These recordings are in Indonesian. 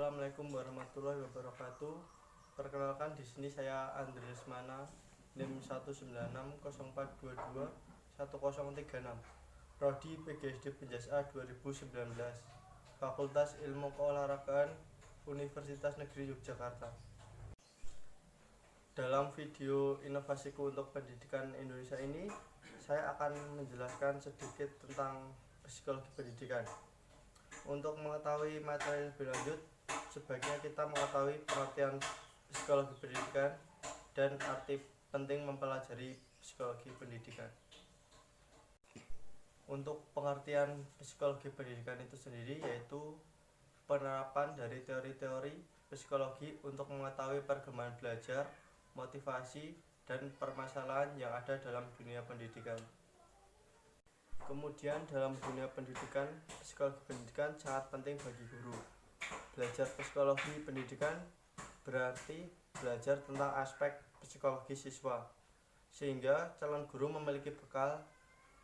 Assalamualaikum warahmatullahi wabarakatuh. Perkenalkan, di sini saya Andre Lesmana, NIM 19604221036, Prodi PGSD Penjas A 2019, Fakultas Ilmu Keolahragaan, Universitas Negeri Yogyakarta. Dalam video inovasiku untuk pendidikan Indonesia ini, saya akan menjelaskan sedikit tentang psikologi pendidikan. Untuk mengetahui materi lebih lanjut, sebaiknya kita mengetahui pengertian psikologi pendidikan dan arti penting mempelajari psikologi pendidikan. Untuk pengertian psikologi pendidikan itu sendiri yaitu penerapan dari teori-teori psikologi untuk mengetahui perkembangan belajar, motivasi, dan permasalahan yang ada dalam dunia pendidikan. Kemudian dalam dunia pendidikan, psikologi pendidikan sangat penting bagi guru. Belajar psikologi pendidikan berarti belajar tentang aspek psikologi siswa, sehingga calon guru memiliki bekal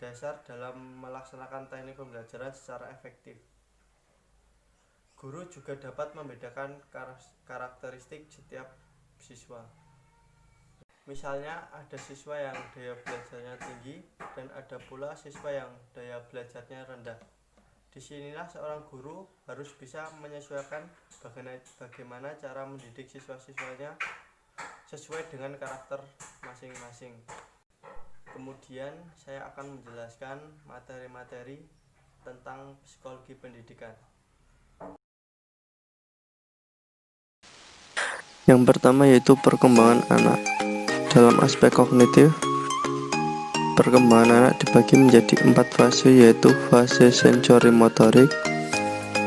dasar dalam melaksanakan teknik pembelajaran secara efektif. Guru juga dapat membedakan karakteristik setiap siswa. Misalnya ada siswa yang daya belajarnya tinggi dan ada pula siswa yang daya belajarnya rendah. Disinilah seorang guru harus bisa menyesuaikan bagaimana cara mendidik siswa-siswanya sesuai dengan karakter masing-masing. Kemudian saya akan menjelaskan materi-materi tentang psikologi pendidikan. Yang pertama yaitu perkembangan anak. Dalam aspek kognitif, perkembangan anak dibagi menjadi 4 fase, yaitu fase sensori motorik,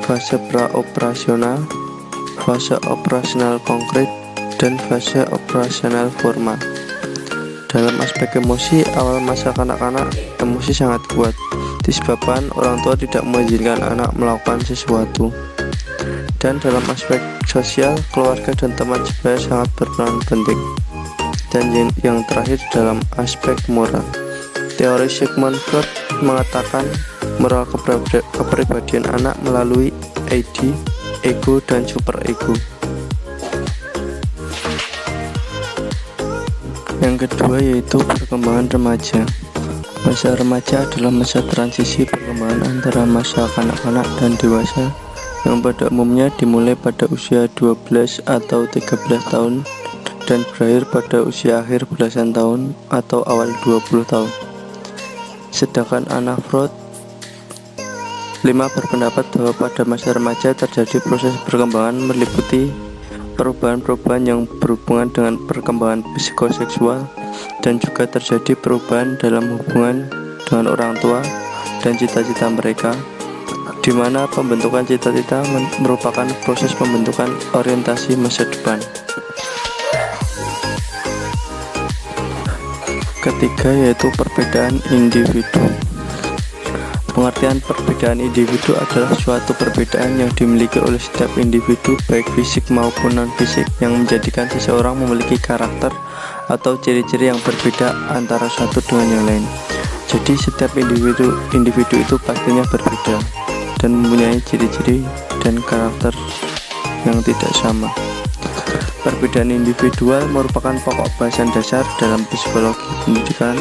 fase praoperasional, fase operasional konkret, dan fase operasional formal. Dalam aspek emosi, awal masa kanak-kanak emosi sangat kuat, disebabkan orang tua tidak mengizinkan anak melakukan sesuatu. Dan dalam aspek sosial, keluarga dan teman sebaya sangat berperan penting. Dan yang terakhir dalam aspek moral, teori Sigmund Freud mengatakan moral kepribadian anak melalui ID, ego, dan superego. Yang kedua yaitu perkembangan remaja. Masa remaja adalah masa transisi perkembangan antara masa kanak-kanak dan dewasa, yang pada umumnya dimulai pada usia 12 atau 13 tahun dan berakhir pada usia akhir belasan tahun atau awal 20 tahun. Sedangkan Anna Freud berpendapat bahwa pada masa remaja terjadi proses perkembangan meliputi perubahan-perubahan yang berhubungan dengan perkembangan psikoseksual, dan juga terjadi perubahan dalam hubungan dengan orang tua dan cita-cita mereka, di mana pembentukan cita-cita merupakan proses pembentukan orientasi masa depan. Ketiga yaitu perbedaan individu. Pengertian perbedaan individu adalah suatu perbedaan yang dimiliki oleh setiap individu baik fisik maupun non-fisik, yang menjadikan seseorang memiliki karakter atau ciri-ciri yang berbeda antara satu dengan yang lain. Jadi setiap individu itu pastinya berbeda dan mempunyai ciri-ciri dan karakter yang tidak sama. Perbedaan individual merupakan pokok bahasan dasar dalam psikologi pendidikan.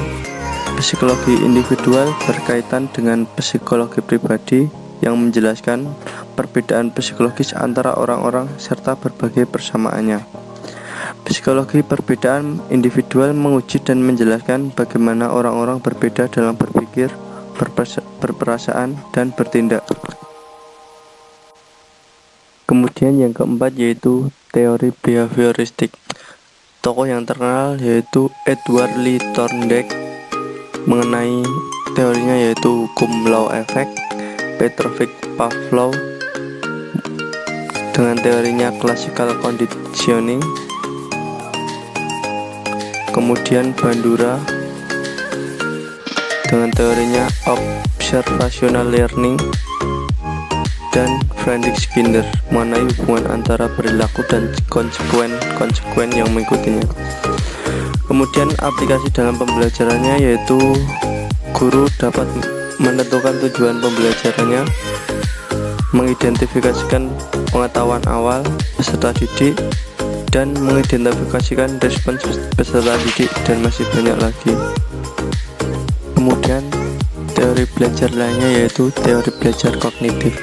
Psikologi individual berkaitan dengan psikologi pribadi yang menjelaskan perbedaan psikologis antara orang-orang serta berbagai persamaannya. Psikologi perbedaan individual menguji dan menjelaskan bagaimana orang-orang berbeda dalam berpikir, berperasaan, dan bertindak. Kemudian yang keempat yaitu teori behavioristik. Tokoh yang terkenal yaitu Edward Lee Thorndike mengenai teorinya yaitu Kumlau Effect, Petrovich Pavlov dengan teorinya classical conditioning, kemudian Bandura dengan teorinya observational learning, dan Friedrich Skinner mengenai hubungan antara perilaku dan konsekuen yang mengikutinya. Kemudian aplikasi dalam pembelajarannya yaitu guru dapat menentukan tujuan pembelajarannya mengidentifikasikan pengetahuan awal peserta didik, dan mengidentifikasikan respons peserta didik, dan masih banyak lagi. Kemudian teori belajar lainnya yaitu teori belajar kognitif.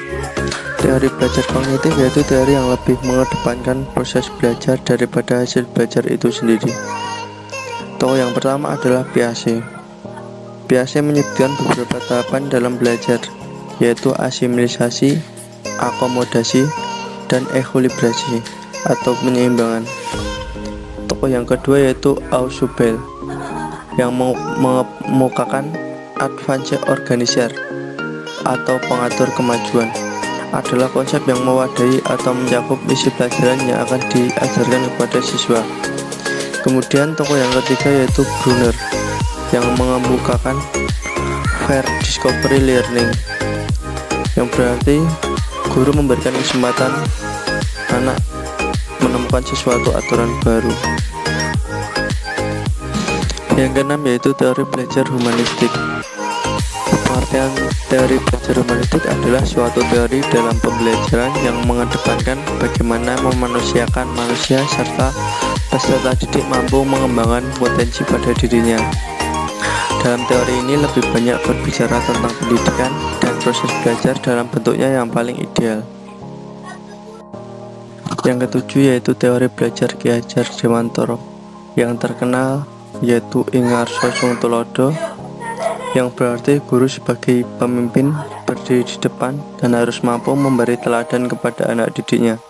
Teori belajar kognitif yaitu teori yang lebih mengedepankan proses belajar daripada hasil belajar itu sendiri. Tokoh yang pertama adalah Piaget. Piaget menyebutkan beberapa tahapan dalam belajar, yaitu asimilisasi, akomodasi, dan ekuilibrasi atau penyeimbangan. Tokoh yang kedua yaitu Ausubel yang mengemukakan advance organizer atau pengatur kemajuan, adalah konsep yang mewadahi atau mencakup isi pelajaran yang akan diajarkan kepada siswa. Kemudian tokoh yang ketiga yaitu Brunner yang mengemukakan fair discovery learning, yang berarti guru memberikan kesempatan anak menemukan sesuatu aturan baru. Yang keenam yaitu teori belajar humanistik. Pengertian teori belajar humanistik adalah suatu teori dalam pembelajaran yang mengedepankan bagaimana memanusiakan manusia serta peserta didik mampu mengembangkan potensi pada dirinya. Dalam teori ini lebih banyak berbicara tentang pendidikan dan proses belajar dalam bentuknya yang paling ideal. Yang ketujuh yaitu teori belajar Ki Hajar Dewantara yang terkenal yaitu Ingarso Sung Tulodo, yang berarti guru sebagai pemimpin berdiri di depan dan harus mampu memberi teladan kepada anak didiknya.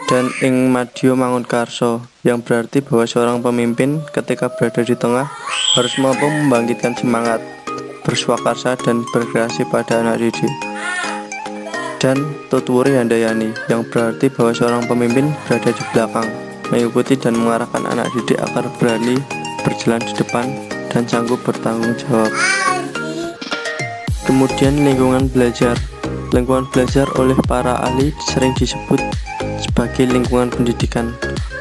Dan Ing Madyo Mangunkarso yang berarti bahwa seorang pemimpin ketika berada di tengah harus mampu membangkitkan semangat, berswakarsa dan berkreasi pada anak didik. Dan Tutwuri Handayani yang berarti bahwa seorang pemimpin berada di belakang, mengikuti dan mengarahkan anak didik agar berani berjalan di depan dan sanggup bertanggung jawab. Kemudian lingkungan belajar. Lingkungan belajar oleh para ahli sering disebut sebagai lingkungan pendidikan.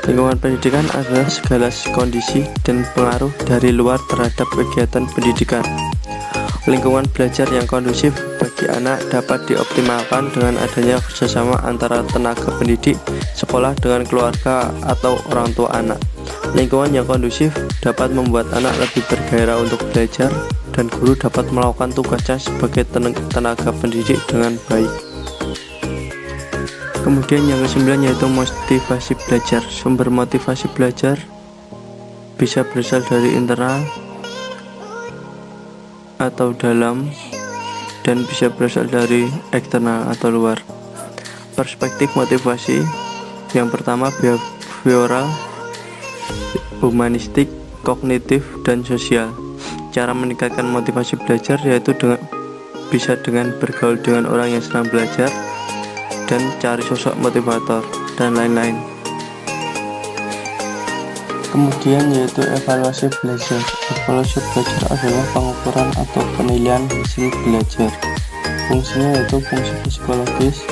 Lingkungan pendidikan adalah segala kondisi dan pengaruh dari luar terhadap kegiatan pendidikan. Lingkungan belajar yang kondusif bagi anak dapat dioptimalkan dengan adanya kerjasama antara tenaga pendidik, sekolah dengan keluarga atau orang tua anak. Lingkungan yang kondusif dapat membuat anak lebih bergairah untuk belajar dan guru dapat melakukan tugasnya sebagai tenaga pendidik dengan baik. Kemudian yang ke-9 yaitu motivasi belajar. Sumber motivasi belajar bisa berasal dari internal atau dalam dan bisa berasal dari eksternal atau luar. Perspektif motivasi yang pertama behavioral, humanistik, kognitif, dan sosial. Cara meningkatkan motivasi belajar yaitu bisa dengan bergaul dengan orang yang senang belajar dan cari sosok motivator dan lain-lain. Kemudian yaitu evaluasi belajar. Evaluasi belajar adalah pengukuran atau penilaian hasil belajar. Fungsinya yaitu fungsi psikologis,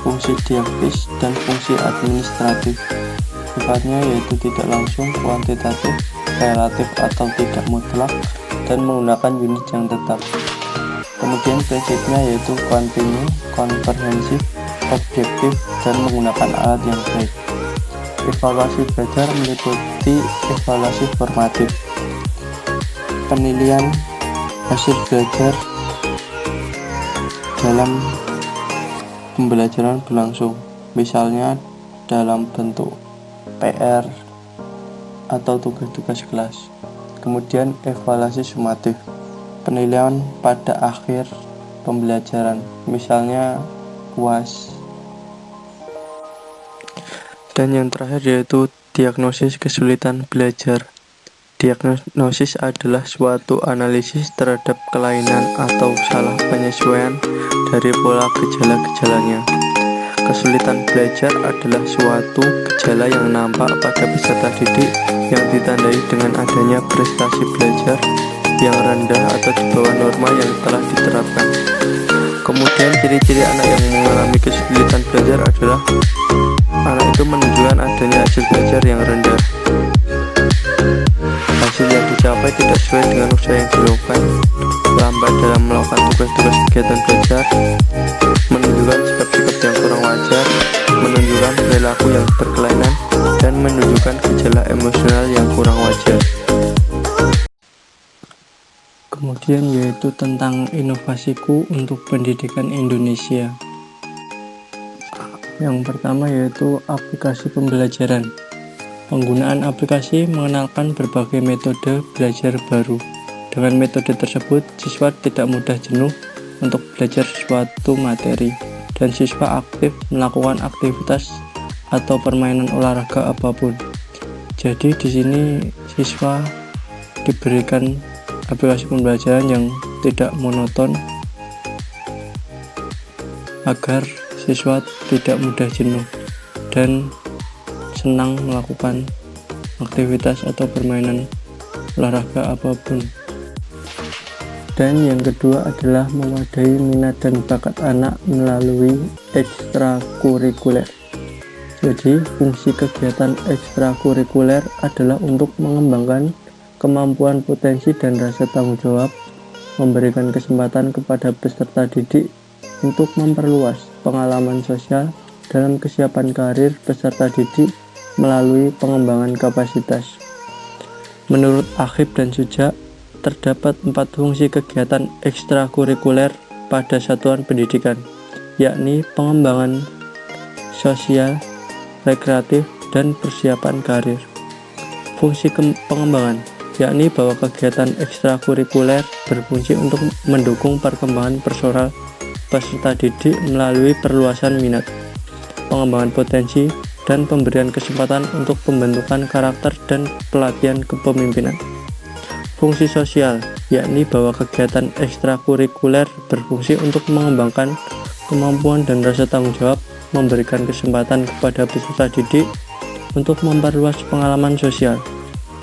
fungsi didaktis, dan fungsi administratif. Sifatnya yaitu tidak langsung, kuantitatif, relatif atau tidak mutlak, dan menggunakan unit yang tetap. Kemudian prinsipnya yaitu kontinu, komprehensif, objektif, dan menggunakan alat yang baik. Evaluasi belajar meliputi evaluasi formatif, penilaian hasil belajar dalam pembelajaran berlangsung, misalnya dalam bentuk PR atau tugas-tugas kelas. Kemudian evaluasi sumatif, penilaian pada akhir pembelajaran, misalnya UAS. Dan yang terakhir yaitu diagnosis kesulitan belajar. Diagnosis adalah suatu analisis terhadap kelainan atau salah penyesuaian dari pola gejala-gejalanya. Kesulitan belajar adalah suatu gejala yang nampak pada peserta didik yang ditandai dengan adanya prestasi belajar yang rendah atau di bawah norma yang telah diterapkan. Kemudian ciri-ciri anak yang mengalami kesulitan belajar adalah anak itu menunjukkan adanya hasil belajar yang rendah, hasil yang dicapai tidak sesuai dengan usaha yang dilakukan, lambat dalam melakukan tugas-tugas kegiatan belajar, menunjukkan sikap-sikap yang kurang wajar, menunjukkan perilaku yang berkelainan, dan menunjukkan gejala emosional yang kurang wajar. Kemudian yaitu tentang inovasiku untuk pendidikan Indonesia. Yang pertama yaitu aplikasi pembelajaran. Penggunaan aplikasi mengenalkan berbagai metode belajar baru. Dengan metode tersebut, siswa tidak mudah jenuh untuk belajar suatu materi, dan siswa aktif melakukan aktivitas atau permainan olahraga apapun. Jadi di sini siswa diberikan aplikasi pembelajaran yang tidak monoton agar siswa tidak mudah jenuh dan senang melakukan aktivitas atau permainan olahraga apapun. Dan yang kedua adalah mewadai minat dan bakat anak melalui ekstrakurikuler. Jadi fungsi kegiatan ekstrakurikuler adalah untuk mengembangkan kemampuan, potensi, dan rasa tanggung jawab, memberikan kesempatan kepada peserta didik untuk memperluas pengalaman sosial dalam kesiapan karir peserta didik melalui pengembangan kapasitas. Menurut Akhib dan Suja, terdapat 4 fungsi kegiatan ekstrakurikuler pada satuan pendidikan, yakni pengembangan sosial, rekreatif, dan persiapan karir. Fungsi pengembangan yakni bahwa kegiatan ekstrakurikuler berfungsi untuk mendukung perkembangan personal peserta didik melalui perluasan minat, pengembangan potensi, dan pemberian kesempatan untuk pembentukan karakter dan pelatihan kepemimpinan. Fungsi sosial yakni bahwa kegiatan ekstrakurikuler berfungsi untuk mengembangkan kemampuan dan rasa tanggung jawab, memberikan kesempatan kepada peserta didik untuk memperluas pengalaman sosial,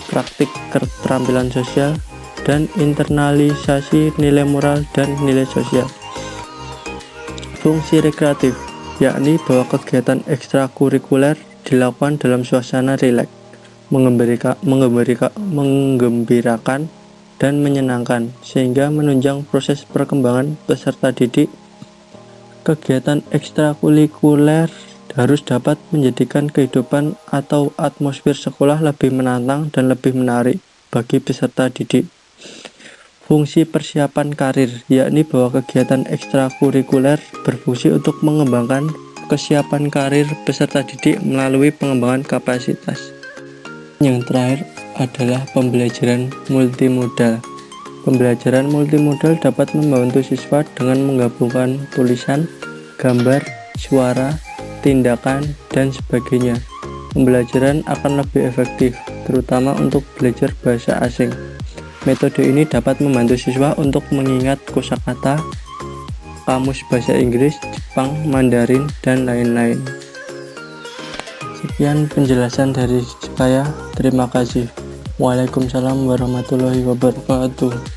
praktik keterampilan sosial, dan internalisasi nilai moral dan nilai sosial. Fungsi rekreatif yakni bahwa kegiatan ekstrakurikuler dilakukan dalam suasana rileks, menggembirakan, dan menyenangkan, sehingga menunjang proses perkembangan peserta didik. Kegiatan ekstrakurikuler harus dapat menjadikan kehidupan atau atmosfer sekolah lebih menantang dan lebih menarik bagi peserta didik. Fungsi persiapan karir yakni bahwa kegiatan ekstrakurikuler berfungsi untuk mengembangkan kesiapan karir peserta didik melalui pengembangan kapasitas. Yang terakhir adalah pembelajaran multimodal. Pembelajaran multimodal dapat membantu siswa dengan menggabungkan tulisan, gambar, suara, tindakan, dan sebagainya. Pembelajaran akan lebih efektif, terutama untuk belajar bahasa asing. Metode ini dapat membantu siswa untuk mengingat kosakata, kamus bahasa Inggris, Jepang, Mandarin, dan lain-lain. Sekian penjelasan dari saya. Terima kasih. Waalaikumsalam warahmatullahi wabarakatuh.